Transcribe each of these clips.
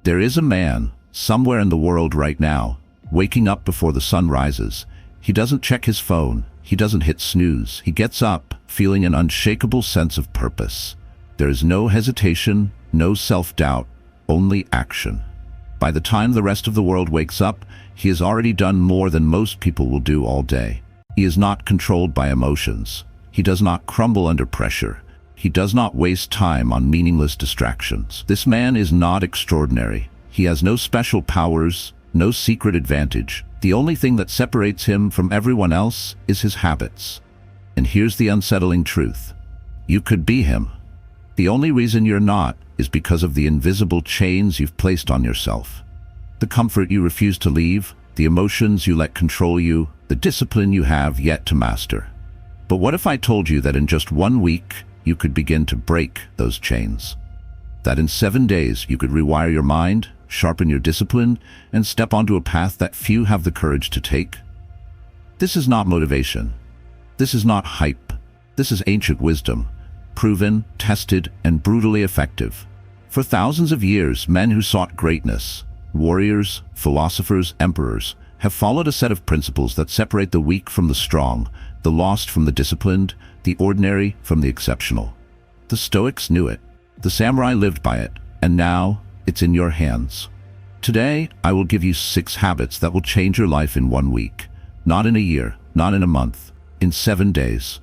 There is a man, somewhere in the world right now, waking up before the sun rises. He doesn't check his phone. He doesn't hit snooze. He gets up, feeling an unshakable sense of purpose. There is no hesitation, no self-doubt, only action. By the time the rest of the world wakes up, he has already done more than most people will do all day. He is not controlled by emotions. He does not crumble under pressure. He does not waste time on meaningless distractions. This man is not extraordinary. He has no special powers, no secret advantage. The only thing that separates him from everyone else is his habits. And here's the unsettling truth. You could be him. The only reason you're not is because of the invisible chains you've placed on yourself. The comfort you refuse to leave, the emotions you let control you, the discipline you have yet to master. But what if I told you that in just 1 week, you could begin to break those chains? That in 7 days, you could rewire your mind, sharpen your discipline, and step onto a path that few have the courage to take? This is not motivation. This is not hype. This is ancient wisdom, proven, tested, and brutally effective. For thousands of years, men who sought greatness, warriors, philosophers, emperors, have followed a set of principles that separate the weak from the strong, the lost from the disciplined, the ordinary from the exceptional. The Stoics knew it. The samurai lived by it, and now it's in your hands. Today, I will give you 6 habits that will change your life in 1 week. Not in a year, not in a month, in 7 days.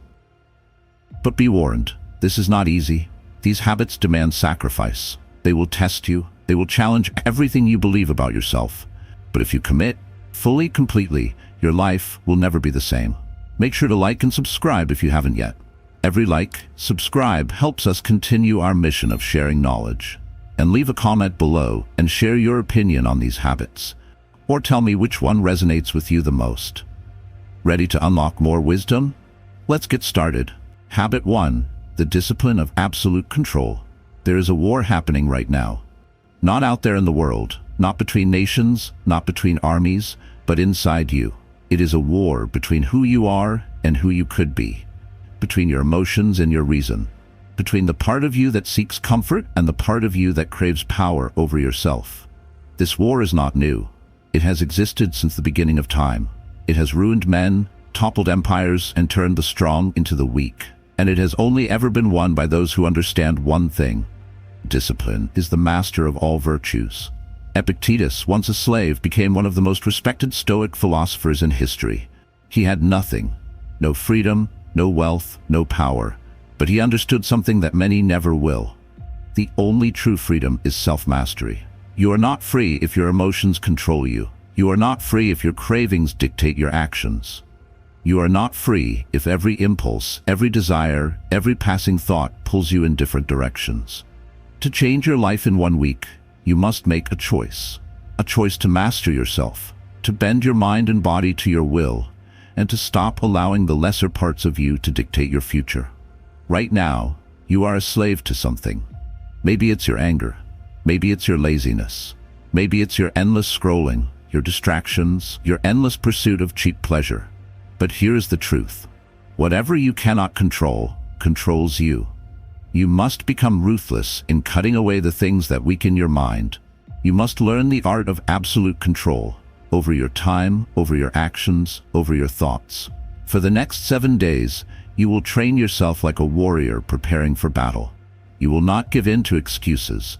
But be warned, this is not easy. These habits demand sacrifice. They will test you. They will challenge everything you believe about yourself. But if you commit, fully, completely, your life will never be the same. Make sure to like and subscribe if you haven't yet. Every like, subscribe helps us continue our mission of sharing knowledge. And leave a comment below and share your opinion on these habits. Or tell me which one resonates with you the most. Ready to unlock more wisdom? Let's get started. Habit 1. The discipline of absolute control. There is a war happening right now. Not out there in the world, not between nations, not between armies, but inside you. It is a war between who you are and who you could be, between your emotions and your reason, between the part of you that seeks comfort and the part of you that craves power over yourself. This war is not new. It has existed since the beginning of time. It has ruined men, toppled empires, and turned the strong into the weak. And it has only ever been won by those who understand one thing. Discipline is the master of all virtues. Epictetus, once a slave, became one of the most respected Stoic philosophers in history. He had nothing, no freedom, no wealth, no power, but he understood something that many never will. The only true freedom is self-mastery. You are not free if your emotions control you. You are not free if your cravings dictate your actions. You are not free if every impulse, every desire, every passing thought pulls you in different directions. To change your life in 1 week, you must make a choice to master yourself, to bend your mind and body to your will, and to stop allowing the lesser parts of you to dictate your future. Right now, you are a slave to something. Maybe it's your anger. Maybe it's your laziness. Maybe it's your endless scrolling, your distractions, your endless pursuit of cheap pleasure. But here is the truth. Whatever you cannot control, controls you. You must become ruthless in cutting away the things that weaken your mind. You must learn the art of absolute control over your time, over your actions, over your thoughts. For the next 7 days, you will train yourself like a warrior preparing for battle. You will not give in to excuses.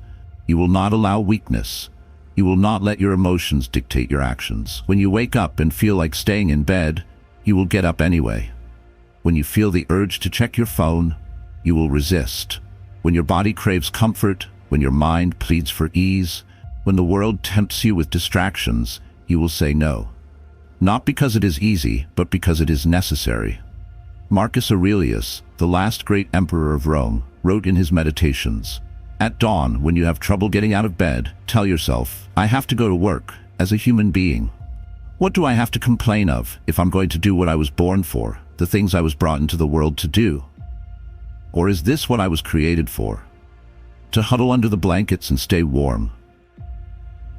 You will not allow weakness. You will not let your emotions dictate your actions. When you wake up and feel like staying in bed, you will get up anyway. When you feel the urge to check your phone, you will resist. When your body craves comfort, when your mind pleads for ease, when the world tempts you with distractions, you will say no. Not because it is easy, but because it is necessary. Marcus Aurelius, the last great emperor of Rome, wrote in his Meditations, "At dawn, when you have trouble getting out of bed, tell yourself, I have to go to work as a human being. What do I have to complain of if I'm going to do what I was born for, the things I was brought into the world to do? Or is this what I was created for? To huddle under the blankets and stay warm?"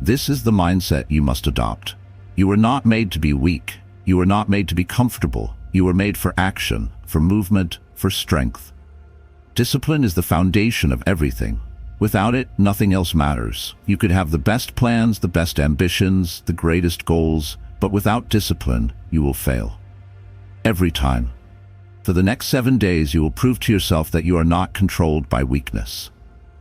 This is the mindset you must adopt. You were not made to be weak. You were not made to be comfortable. You were made for action, for movement, for strength. Discipline is the foundation of everything. Without it, nothing else matters. You could have the best plans, the best ambitions, the greatest goals, but without discipline, you will fail. Every time. For the next 7 days, you will prove to yourself that you are not controlled by weakness.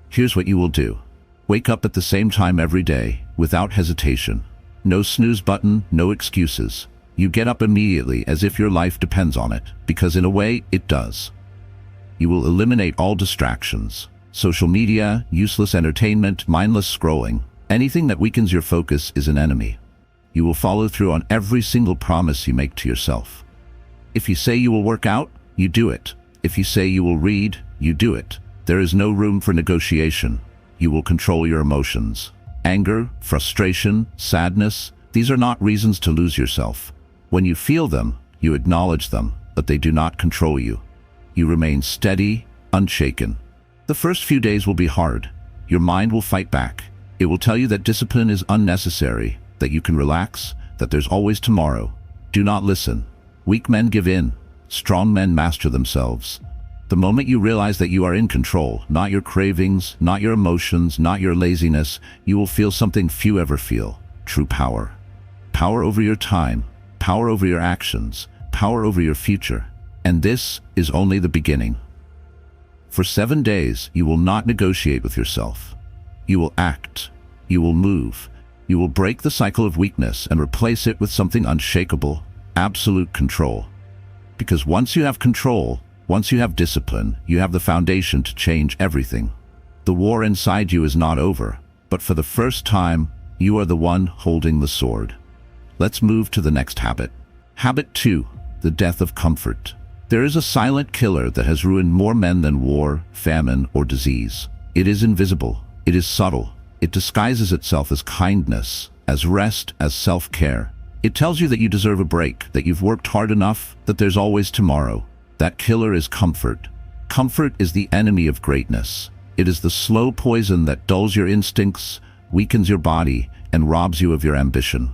Here's what you will do. Wake up at the same time every day, without hesitation. No snooze button, no excuses. You get up immediately as if your life depends on it, because in a way, it does. You will eliminate all distractions. Social media, useless entertainment, mindless scrolling. Anything that weakens your focus is an enemy. You will follow through on every single promise you make to yourself. If you say you will work out, you do it. If you say you will read, you do it. There is no room for negotiation. You will control your emotions. Anger, frustration, sadness, these are not reasons to lose yourself. When you feel them, you acknowledge them, but they do not control you. You remain steady, unshaken. The first few days will be hard. Your mind will fight back. It will tell you that discipline is unnecessary, that you can relax, that there's always tomorrow. Do not listen. Weak men give in. Strong men master themselves. The moment you realize that you are in control, not your cravings, not your emotions, not your laziness, you will feel something few ever feel: true power. Power over your time, power over your actions, power over your future. And this is only the beginning. For 7 days, you will not negotiate with yourself. You will act. You will move. You will break the cycle of weakness and replace it with something unshakable: absolute control. Because once you have control, once you have discipline, you have the foundation to change everything. The war inside you is not over, but for the first time, you are the one holding the sword. Let's move to the next habit. Habit 2, the death of comfort. There is a silent killer that has ruined more men than war, famine, or disease. It is invisible. It is subtle. It disguises itself as kindness, as rest, as self-care. It tells you that you deserve a break, that you've worked hard enough, that there's always tomorrow. That killer is comfort. Comfort is the enemy of greatness. It is the slow poison that dulls your instincts, weakens your body, and robs you of your ambition.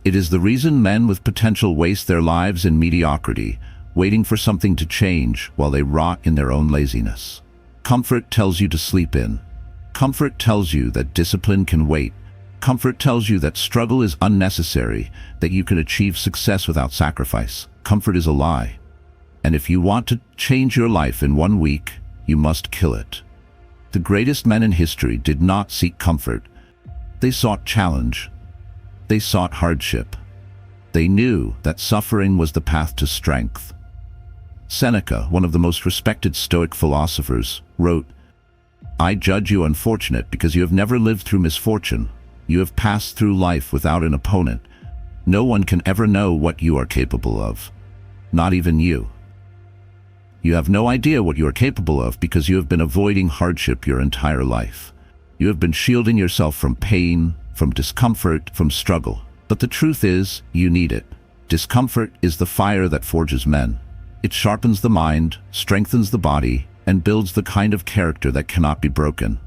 It is the reason men with potential waste their lives in mediocrity, waiting for something to change while they rot in their own laziness. Comfort tells you to sleep in. Comfort tells you that discipline can wait. Comfort tells you that struggle is unnecessary, that you can achieve success without sacrifice. Comfort is a lie. And if you want to change your life in 1 week, you must kill it. The greatest men in history did not seek comfort. They sought challenge. They sought hardship. They knew that suffering was the path to strength. Seneca, one of the most respected Stoic philosophers, wrote, "I judge you unfortunate because you have never lived through misfortune. You have passed through life without an opponent. No one can ever know what you are capable of. Not even you. You have no idea what you are capable of because you have been avoiding hardship your entire life. You have been shielding yourself from pain, from discomfort, from struggle. But the truth is, you need it. Discomfort is the fire that forges men. It sharpens the mind, strengthens the body, and builds the kind of character that cannot be broken.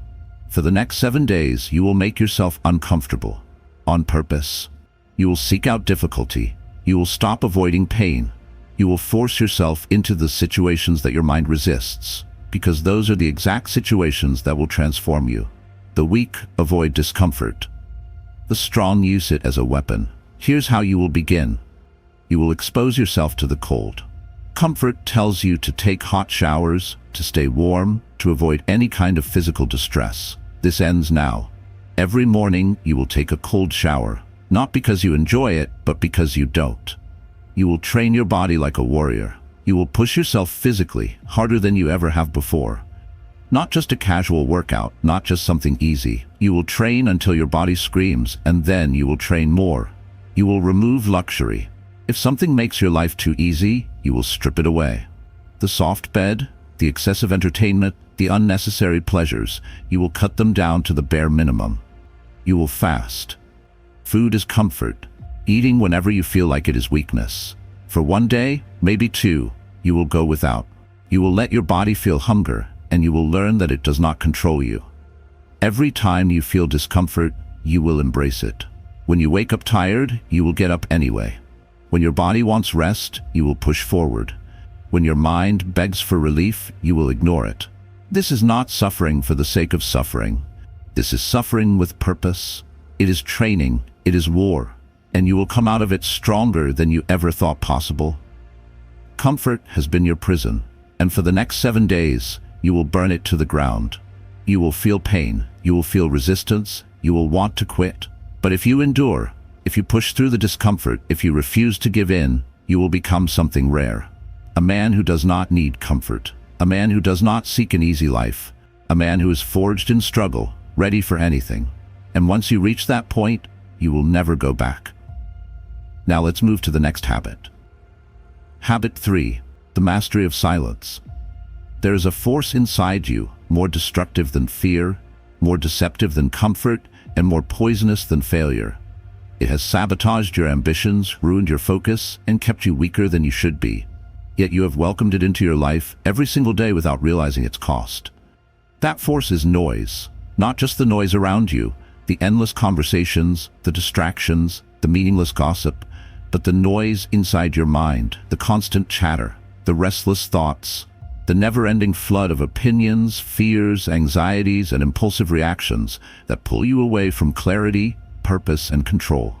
For the next 7 days, you will make yourself uncomfortable. On purpose. You will seek out difficulty. You will stop avoiding pain. You will force yourself into the situations that your mind resists, because those are the exact situations that will transform you. The weak avoid discomfort. The strong use it as a weapon. Here's how you will begin. You will expose yourself to the cold. Comfort tells you to take hot showers, to stay warm, to avoid any kind of physical distress. This ends now. Every morning you will take a cold shower, not because you enjoy it, but because you don't. You will train your body like a warrior. You will push yourself physically, harder than you ever have before. Not just a casual workout, not just something easy. You will train until your body screams, and then you will train more. You will remove luxury. If something makes your life too easy, you will strip it away. The soft bed, the excessive entertainment, the unnecessary pleasures, you will cut them down to the bare minimum. You will fast. Food is comfort. Eating whenever you feel like it is weakness. For 1 day, maybe 2, you will go without. You will let your body feel hunger, and you will learn that it does not control you. Every time you feel discomfort, you will embrace it. When you wake up tired, you will get up anyway. When your body wants rest, you will push forward. When your mind begs for relief, you will ignore it. This is not suffering for the sake of suffering. This is suffering with purpose. It is training. It is war. And you will come out of it stronger than you ever thought possible. Comfort has been your prison, and for the next 7 days, you will burn it to the ground. You will feel pain. You will feel resistance. You will want to quit. But if you endure, if you push through the discomfort, if you refuse to give in, you will become something rare. A man who does not need comfort. A man who does not seek an easy life. A man who is forged in struggle, ready for anything. And once you reach that point, you will never go back. Now let's move to the next habit. Habit 3. The mastery of silence. There is a force inside you, more destructive than fear, more deceptive than comfort, and more poisonous than failure. It has sabotaged your ambitions, ruined your focus, and kept you weaker than you should be. Yet you have welcomed it into your life every single day without realizing its cost. That force is noise, not just the noise around you, the endless conversations, the distractions, the meaningless gossip, but the noise inside your mind, the constant chatter, the restless thoughts, the never-ending flood of opinions, fears, anxieties, and impulsive reactions that pull you away from clarity, purpose, and control.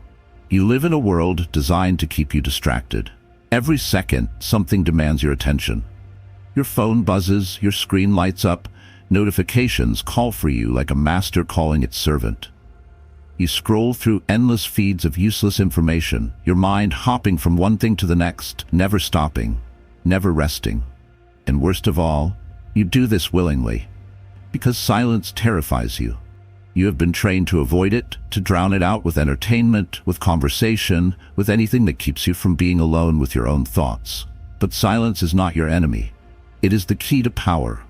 You live in a world designed to keep you distracted. Every second, something demands your attention. Your phone buzzes, your screen lights up, notifications call for you like a master calling its servant. You scroll through endless feeds of useless information, your mind hopping from one thing to the next, never stopping, never resting. And worst of all, you do this willingly, because silence terrifies you. You have been trained to avoid it, to drown it out with entertainment, with conversation, with anything that keeps you from being alone with your own thoughts. But silence is not your enemy. It is the key to power.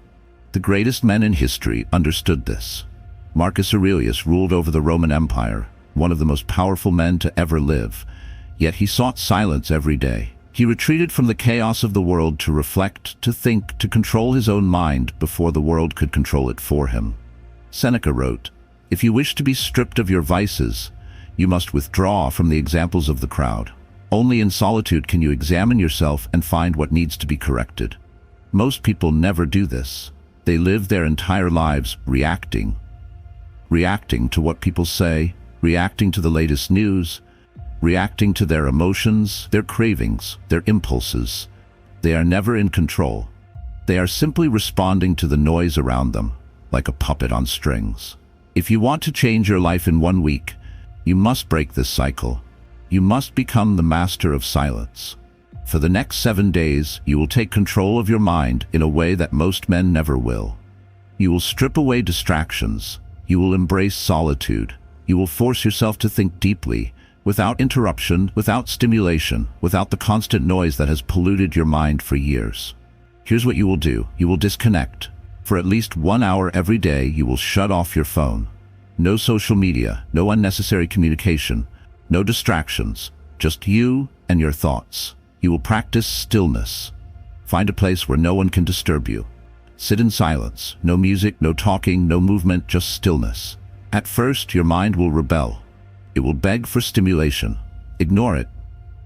The greatest men in history understood this. Marcus Aurelius ruled over the Roman Empire, one of the most powerful men to ever live. Yet he sought silence every day. He retreated from the chaos of the world to reflect, to think, to control his own mind before the world could control it for him. Seneca wrote, "If you wish to be stripped of your vices, you must withdraw from the examples of the crowd. Only in solitude can you examine yourself and find what needs to be corrected." Most people never do this. They live their entire lives reacting to what people say, reacting to the latest news, reacting to their emotions, their cravings, their impulses. They are never in control. They are simply responding to the noise around them, like a puppet on strings. If you want to change your life in 1 week, you must break this cycle. You must become the master of silence. For the next 7 days, you will take control of your mind in a way that most men never will. You will strip away distractions. You will embrace solitude. You will force yourself to think deeply, without interruption, without stimulation, without the constant noise that has polluted your mind for years. Here's what you will do. You will disconnect. For at least 1 hour every day, you will shut off your phone. No social media, no unnecessary communication, no distractions, just you and your thoughts. You will practice stillness. Find a place where no one can disturb you. Sit in silence. No music, no talking, no movement, just stillness. At first, your mind will rebel. It will beg for stimulation. Ignore it.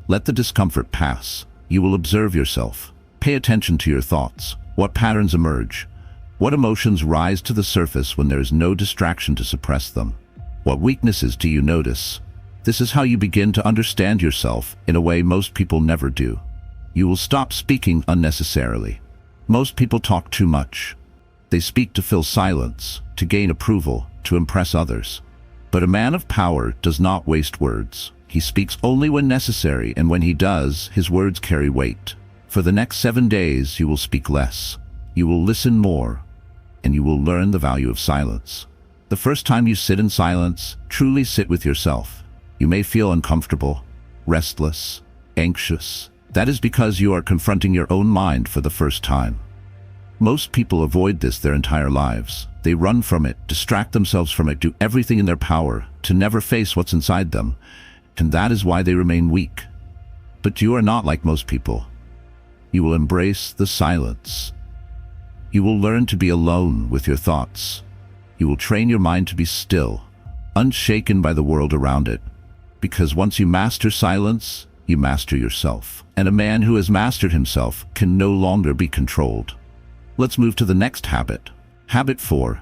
Let the discomfort pass. You will observe yourself. Pay attention to your thoughts. What patterns emerge? What emotions rise to the surface when there is no distraction to suppress them? What weaknesses do you notice? This is how you begin to understand yourself in a way most people never do. You will stop speaking unnecessarily. Most people talk too much. They speak to fill silence, to gain approval, to impress others. But a man of power does not waste words. He speaks only when necessary, and when he does, his words carry weight. For the next 7 days, you will speak less. You will listen more, and you will learn the value of silence. The first time you sit in silence, truly sit with yourself. You may feel uncomfortable, restless, anxious. That is because you are confronting your own mind for the first time. Most people avoid this their entire lives. They run from it, distract themselves from it, do everything in their power to never face what's inside them, and that is why they remain weak. But you are not like most people. You will embrace the silence. You will learn to be alone with your thoughts. You will train your mind to be still, unshaken by the world around it. Because once you master silence, you master yourself. And a man who has mastered himself can no longer be controlled. Let's move to the next habit, Habit 4.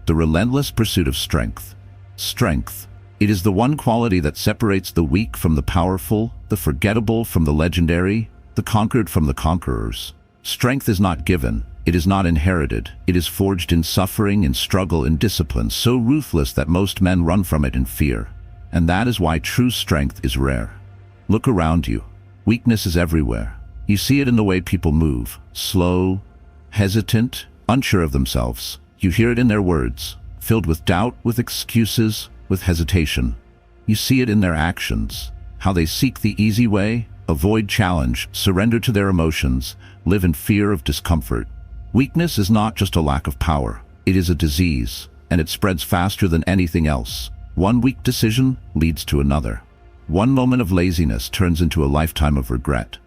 The relentless pursuit of strength. Strength. It is the one quality that separates the weak from the powerful, the forgettable from the legendary, the conquered from the conquerors. Strength is not given, it is not inherited, it is forged in suffering, in struggle, in discipline, so ruthless that most men run from it in fear. And that is why true strength is rare. Look around you. Weakness is everywhere. You see it in the way people move, slow, hesitant, unsure of themselves. You hear it in their words, filled with doubt, with excuses, with hesitation. You see it in their actions, how they seek the easy way, avoid challenge, surrender to their emotions, live in fear of discomfort. Weakness is not just a lack of power, it is a disease, and it spreads faster than anything else. One weak decision leads to another. One moment of laziness turns into a lifetime of regret.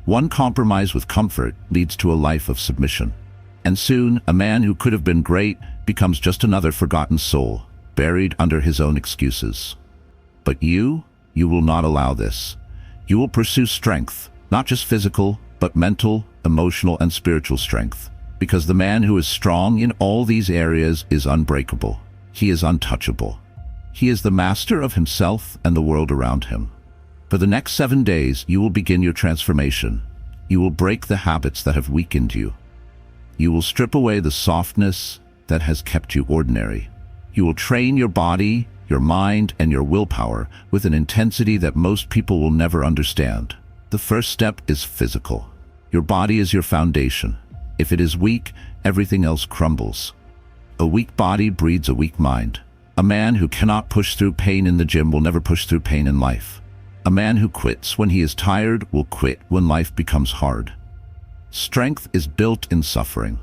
One compromise with comfort leads to a life of submission. And soon, a man who could have been great becomes just another forgotten soul, buried under his own excuses. But you will not allow this. You will pursue strength, not just physical, but mental, emotional, and spiritual strength. Because the man who is strong in all these areas is unbreakable. He is untouchable. He is the master of himself and the world around him. For the next 7 days, you will begin your transformation. You will break the habits that have weakened you. You will strip away the softness that has kept you ordinary. You will train your body, your mind, and your willpower with an intensity that most people will never understand. The first step is physical. Your body is your foundation. If it is weak, everything else crumbles. A weak body breeds a weak mind. A man who cannot push through pain in the gym will never push through pain in life. A man who quits when he is tired will quit when life becomes hard. Strength is built in suffering.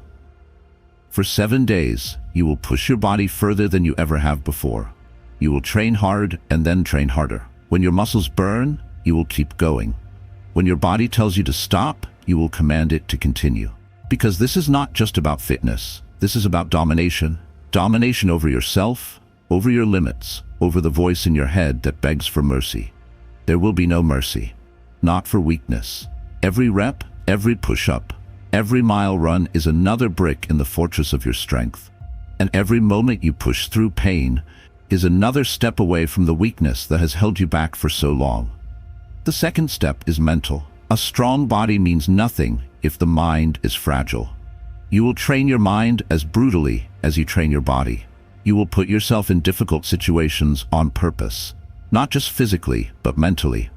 For 7 days, you will push your body further than you ever have before. You will train hard and then train harder. When your muscles burn, you will keep going. When your body tells you to stop, you will command it to continue. Because this is not just about fitness. This is about domination. Domination over yourself, over your limits, over the voice in your head that begs for mercy. There will be no mercy. Not for weakness. Every rep, every push-up, every mile run is another brick in the fortress of your strength. And every moment you push through pain is another step away from the weakness that has held you back for so long. The second step is mental. A strong body means nothing if the mind is fragile. You will train your mind as brutally as you train your body. You will put yourself in difficult situations on purpose, not just physically, but mentally.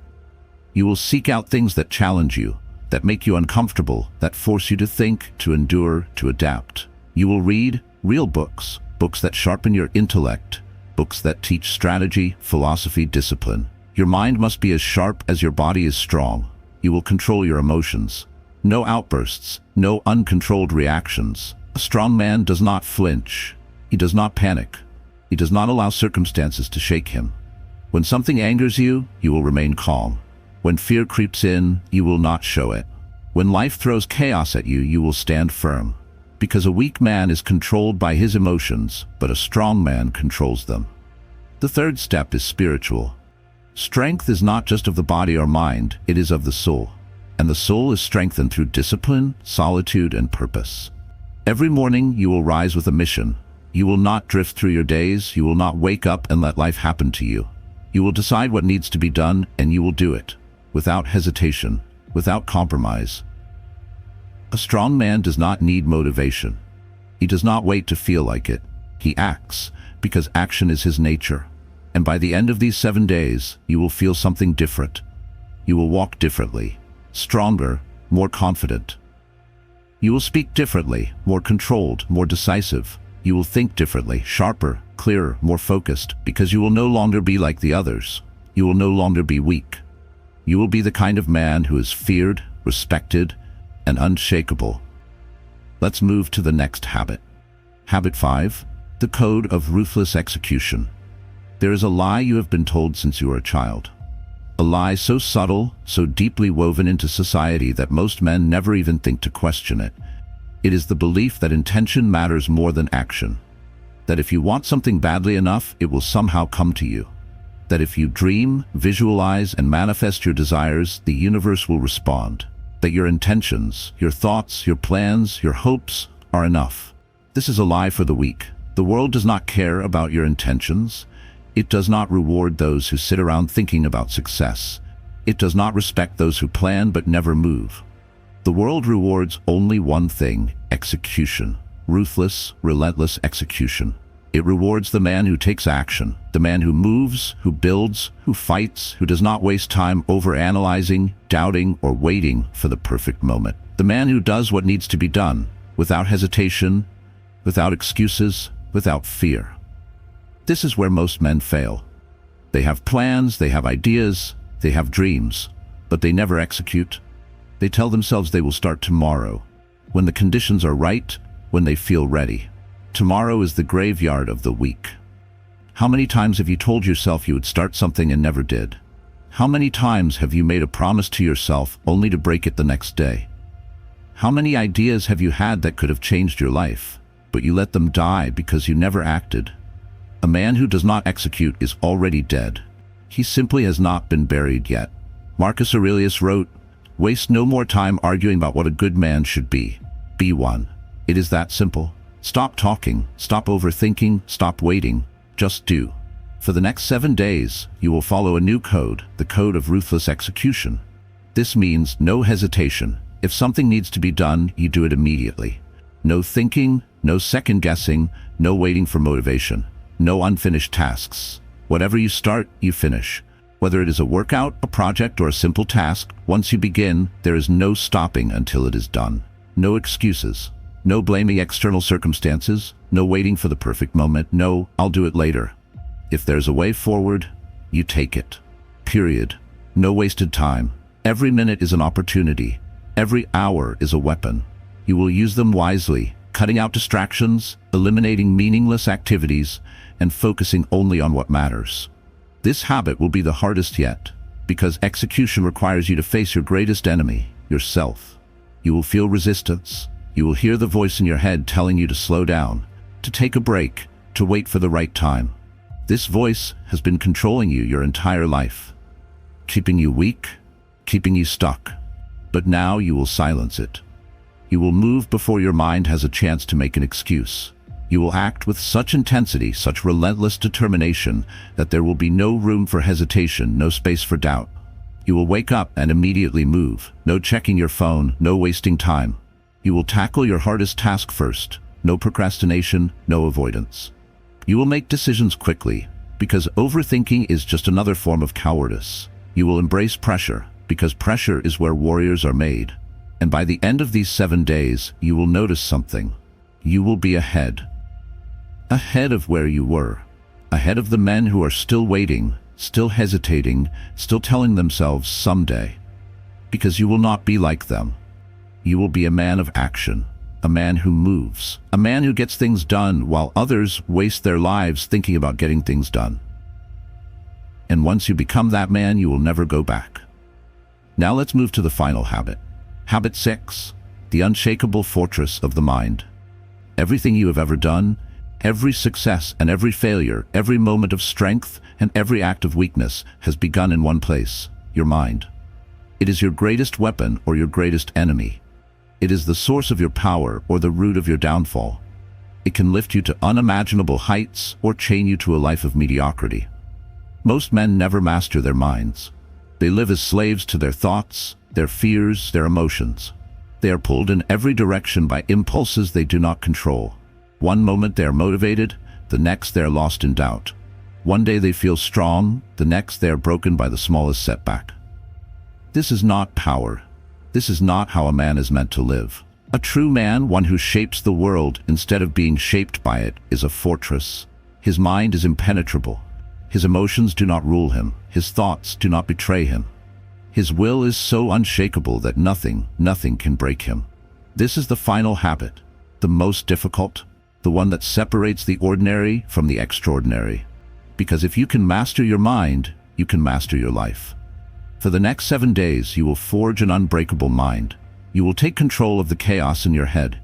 You will seek out things that challenge you, that make you uncomfortable, that force you to think, to endure, to adapt. You will read real books, books that sharpen your intellect, books that teach strategy, philosophy, discipline. Your mind must be as sharp as your body is strong. You will control your emotions. No outbursts, no uncontrolled reactions. A strong man does not flinch. He does not panic. He does not allow circumstances to shake him. When something angers you, you will remain calm. When fear creeps in, you will not show it. When life throws chaos at you, you will stand firm. Because a weak man is controlled by his emotions, but a strong man controls them. The third step is spiritual. Strength is not just of the body or mind, it is of the soul. And the soul is strengthened through discipline, solitude, and purpose. Every morning you will rise with a mission. You will not drift through your days, you will not wake up and let life happen to you. You will decide what needs to be done, and you will do it, without hesitation, without compromise. A strong man does not need motivation. He does not wait to feel like it. He acts, because action is his nature. And by the end of these 7 days, you will feel something different. You will walk differently, stronger, more confident. You will speak differently, more controlled, more decisive. You will think differently, sharper, clearer, more focused, because you will no longer be like the others. You will no longer be weak. You will be the kind of man who is feared, respected, and unshakable. Let's move to the next habit. Habit 5, the code of ruthless execution. There is a lie you have been told since you were a child. A lie so subtle, so deeply woven into society that most men never even think to question it. It is the belief that intention matters more than action. That if you want something badly enough, it will somehow come to you. That if you dream, visualize, and manifest your desires, the universe will respond. That your intentions, your thoughts, your plans, your hopes are enough. This is a lie for the weak. The world does not care about your intentions. It does not reward those who sit around thinking about success. It does not respect those who plan but never move. The world rewards only one thing: execution. Ruthless, relentless execution. It rewards the man who takes action, the man who moves, who builds, who fights, who does not waste time overanalyzing, doubting, or waiting for the perfect moment. The man who does what needs to be done, without hesitation, without excuses, without fear. This is where most men fail. They have plans, they have ideas, they have dreams, but they never execute. They tell themselves they will start tomorrow, when the conditions are right, when they feel ready. Tomorrow is the graveyard of the weak. How many times have you told yourself you would start something and never did? How many times have you made a promise to yourself only to break it the next day? How many ideas have you had that could have changed your life, but you let them die because you never acted? A man who does not execute is already dead. He simply has not been buried yet. Marcus Aurelius wrote, "Waste no more time arguing about what a good man should be. Be one." It is that simple. Stop talking, stop overthinking, stop waiting. Just do. For the next 7 days, you will follow a new code, the code of ruthless execution. This means no hesitation. If something needs to be done, you do it immediately. No thinking, no second guessing, no waiting for motivation, no unfinished tasks. Whatever you start, you finish. Whether it is a workout, a project, or a simple task, once you begin, there is no stopping until it is done. No excuses. No blaming external circumstances, no waiting for the perfect moment, no, I'll do it later. If there's a way forward, you take it. Period. No wasted time. Every minute is an opportunity. Every hour is a weapon. You will use them wisely, cutting out distractions, eliminating meaningless activities, and focusing only on what matters. This habit will be the hardest yet, because execution requires you to face your greatest enemy, yourself. You will feel resistance. You will hear the voice in your head telling you to slow down, to take a break, to wait for the right time. This voice has been controlling you your entire life, keeping you weak, keeping you stuck. But now you will silence it. You will move before your mind has a chance to make an excuse. You will act with such intensity, such relentless determination, that there will be no room for hesitation, no space for doubt. You will wake up and immediately move. No checking your phone, no wasting time. You will tackle your hardest task first. No procrastination, no avoidance. You will make decisions quickly, because overthinking is just another form of cowardice. You will embrace pressure, because pressure is where warriors are made. And by the end of these 7 days, you will notice something. You will be ahead. Ahead of where you were. Ahead of the men who are still waiting, still hesitating, still telling themselves someday. Because you will not be like them. You will be a man of action, a man who moves, a man who gets things done while others waste their lives thinking about getting things done. And once you become that man, you will never go back. Now let's move to the final habit. Habit 6, the unshakable fortress of the mind. Everything you have ever done, every success and every failure, every moment of strength and every act of weakness has begun in one place, your mind. It is your greatest weapon or your greatest enemy. It is the source of your power or the root of your downfall. It can lift you to unimaginable heights or chain you to a life of mediocrity. Most men never master their minds. They live as slaves to their thoughts, their fears, their emotions. They are pulled in every direction by impulses they do not control. One moment they are motivated, the next they are lost in doubt. One day they feel strong, the next they are broken by the smallest setback. This is not power. This is not how a man is meant to live. A true man, one who shapes the world instead of being shaped by it, is a fortress. His mind is impenetrable. His emotions do not rule him. His thoughts do not betray him. His will is so unshakable that nothing can break him. This is the final habit, the most difficult, the one that separates the ordinary from the extraordinary. Because if you can master your mind, you can master your life. For the next 7 days, you will forge an unbreakable mind. You will take control of the chaos in your head.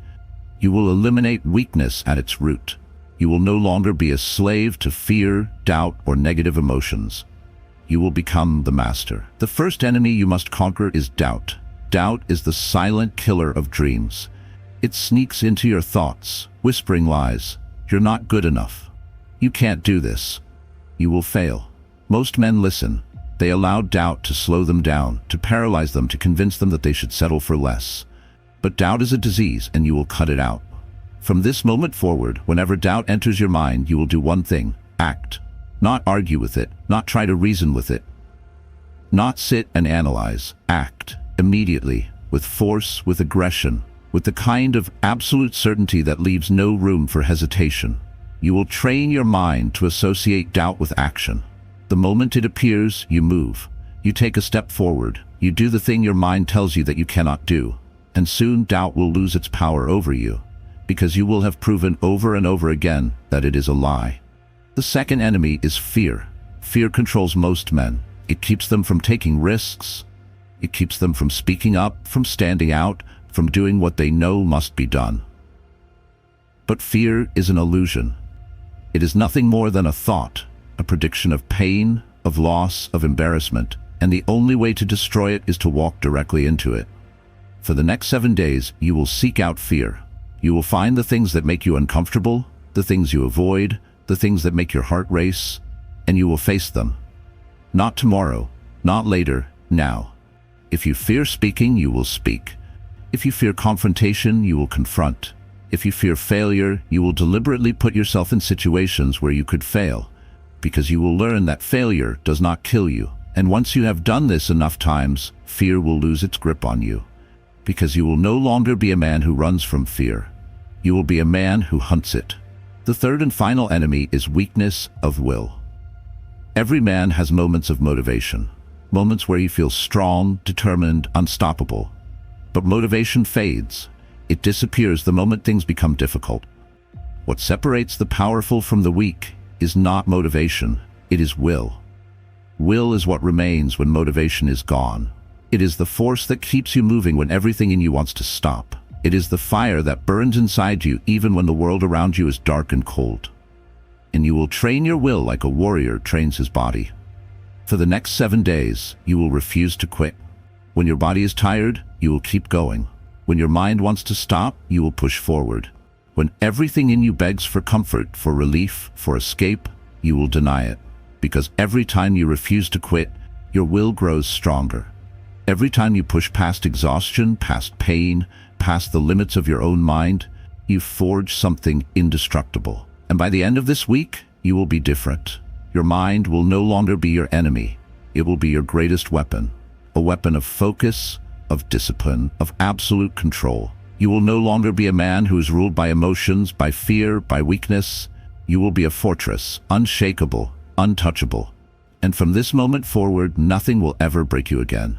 You will eliminate weakness at its root. You will no longer be a slave to fear, doubt, or negative emotions. You will become the master. The first enemy you must conquer is doubt. Doubt is the silent killer of dreams. It sneaks into your thoughts, whispering lies. You're not good enough. You can't do this. You will fail. Most men listen. They allow doubt to slow them down, to paralyze them, to convince them that they should settle for less. But doubt is a disease, and you will cut it out. From this moment forward, whenever doubt enters your mind, you will do one thing: act. Not argue with it, not try to reason with it. Not sit and analyze. Act. Immediately. With force, with aggression. With the kind of absolute certainty that leaves no room for hesitation. You will train your mind to associate doubt with action. The moment it appears, you move. You take a step forward. You do the thing your mind tells you that you cannot do. And soon doubt will lose its power over you, because you will have proven over and over again that it is a lie. The second enemy is fear. Fear controls most men. It keeps them from taking risks. It keeps them from speaking up, from standing out, from doing what they know must be done. But fear is an illusion. It is nothing more than a thought, a prediction of pain, of loss, of embarrassment, and the only way to destroy it is to walk directly into it. For the next 7 days, you will seek out fear. You will find the things that make you uncomfortable, the things you avoid, the things that make your heart race, and you will face them. Not tomorrow, not later, now. If you fear speaking, you will speak. If you fear confrontation, you will confront. If you fear failure, you will deliberately put yourself in situations where you could fail, because you will learn that failure does not kill you. And once you have done this enough times, fear will lose its grip on you, because you will no longer be a man who runs from fear. You will be a man who hunts it. The third and final enemy is weakness of will. Every man has moments of motivation, moments where he feels strong, determined, unstoppable. But motivation fades. It disappears the moment things become difficult. What separates the powerful from the weak is not motivation, it is will. Will is what remains when motivation is gone. It is the force that keeps you moving when everything in you wants to stop. It is the fire that burns inside you even when the world around you is dark and cold. And you will train your will like a warrior trains his body. For the next 7 days, you will refuse to quit. When your body is tired, you will keep going. When your mind wants to stop, you will push forward. When everything in you begs for comfort, for relief, for escape, you will deny it. Because every time you refuse to quit, your will grows stronger. Every time you push past exhaustion, past pain, past the limits of your own mind, you forge something indestructible. And by the end of this week, you will be different. Your mind will no longer be your enemy. It will be your greatest weapon. A weapon of focus, of discipline, of absolute control. You will no longer be a man who is ruled by emotions, by fear, by weakness. You will be a fortress, unshakable, untouchable. And from this moment forward, nothing will ever break you again.